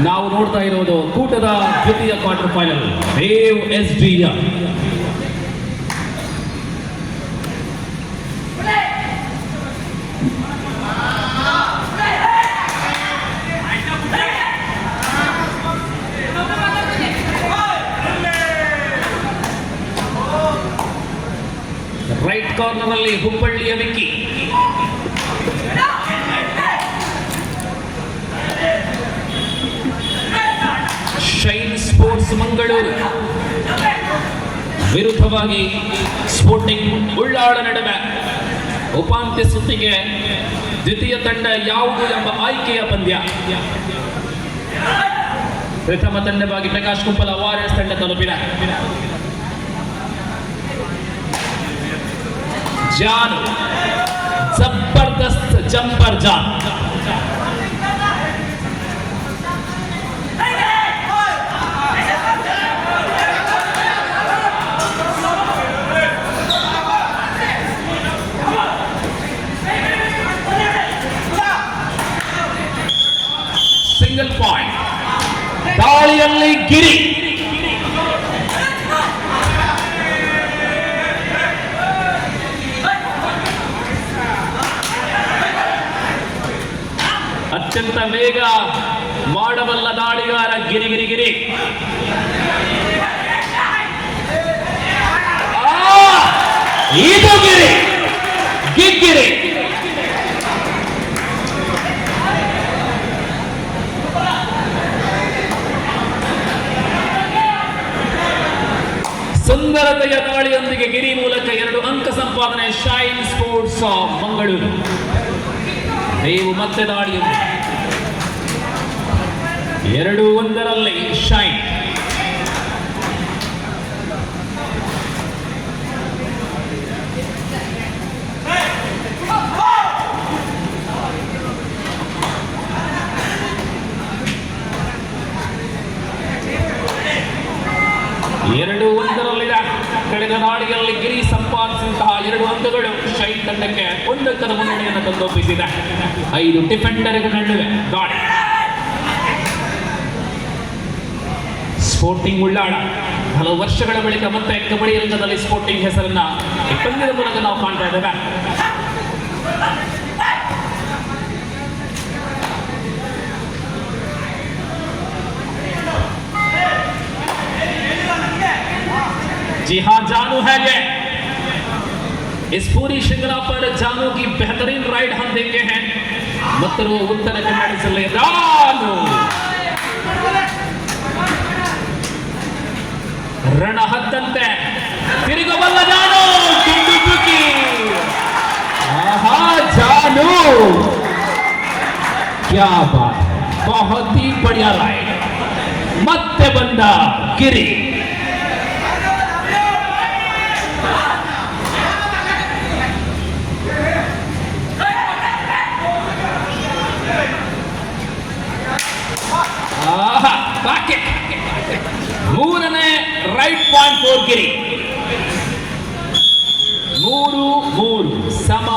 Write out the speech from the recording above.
ನಾವು ನೋಡ್ತಾ ಇರೋದು ಕೂಟದ ದ್ವಿತೀಯ ಕ್ವಾರ್ಟರ್ ಫೈನಲ್ ದೇವ್ SDಯ ರೈಟ್ ಕಾರ್ನರ್ ಅಲ್ಲಿ ಹುಬ್ಬಳ್ಳಿಯ ವಿಕ್ಕಿ, ಶೈನ್ ಸ್ಪೋರ್ಟ್ಸ್ ಮಂಗಳೂರು ವಿರುದ್ಧವಾಗಿ ಸ್ಪೋರ್ಟಿಂಗ್ ಉಳ್ಳಾಳ ನಡುವೆ ಉಪಾಂತ್ಯ ಸುತ್ತಿಗೆ ದ್ವಿತೀಯ ತಂಡ ಯಾವುದು ಎಂಬ ಆಯ್ಕೆಯ ಪಂದ್ಯ. ಪ್ರಥಮ ತಂಡವಾಗಿ ಪ್ರಕಾಶ್ ಕುಂಪಲ ವಾರಿಯರ್ಸ್ ತಂಡ ತಲುಪಿದೆ. ಜಾನ್ ಜಬರ್ದಸ್ತ್ ಜಂಪರ್ ಜಾನ್, ಸಿಂಗಲ್ ಪಾಯಿಂಟ್. ದಾಳಿಯಲ್ಲಿ ಗಿರಿ, ಅತ್ಯಂತ ವೇಗ ಮಾಡಬಲ್ಲ ದಾಳಿಗಾರ ಗಿರಿ ಗಿರಿ ಗಿರಿ. ಇದು ಗಿರಿ ಗಿಗ್ಗಿರಿ. ಸುಂದರತೆಯ ದಾಳಿಯೊಂದಿಗೆ ಗಿರಿ ಮೂಲಕ 2 ಅಂಕ ಸಂಪಾದನೆ ಶೈನ್ ಸ್ಪೋರ್ಟ್ಸ್ ಮಂಗಳೂರು. ನೀವು ಮತ್ತೆ ದಾಳಿಯಲ್ಲಿ 2-1 ಶೈನ್. ಕಳೆದ ದಾಳಿಯಲ್ಲಿ ಗಿರಿ ಸಂಪಾದಿಸಿದಂತಹ 2 ಅಂಕಗಳು ಶೈನ್ ತಂಡಕ್ಕೆ 1 ಅಂಕದ ಮುನ್ನಡೆಯನ್ನು ತಂದೊಪ್ಪಿಸಿದೆ. 5 ಡಿಫೆಂಡರ್ಗಳ ನಡುವೆ ದಾಳಿ. ಸ್ಪೋರ್ಟಿಂಗ್ ಉಳ್ಳಾಳ ಹಲವು ವರ್ಷಗಳ ಬಳಿಕ ಮತ್ತೆ ಕಬಡ್ಡಿ ರಂಗದಲ್ಲಿ ಸ್ಪೋರ್ಟಿಂಗ್ ಹೆಸರನ್ನ ಈ ಪಂದ್ಯದ ಮೂಲಕ ನಾವು ಕಾಣ್ತಾ ಇದ್ದೇವೆ. जी हाँ, जानू है ये। इस पूरी श्रृंखला पर जानू की बेहतरीन राइड हम देखे हैं. मत्तरू उत्तर कन्नड़ जिले जानू ರಣಹದ್ದಂತೆ ತಿರುಗಬಲ್ಲ ಜಾನು. ಡುಂಡುಕಿ ಆಹಾ जानू, क्या बात, बहुत ही बढ़िया राइड. ಮತ್ತೆ ಬಂದ ಗಿರಿ. ಮೂರನೇ ರೈಟ್ ಪಾಯಿಂಟ್ ಫೋರ್ ಗಿರಿ. 3-3 ಸಮ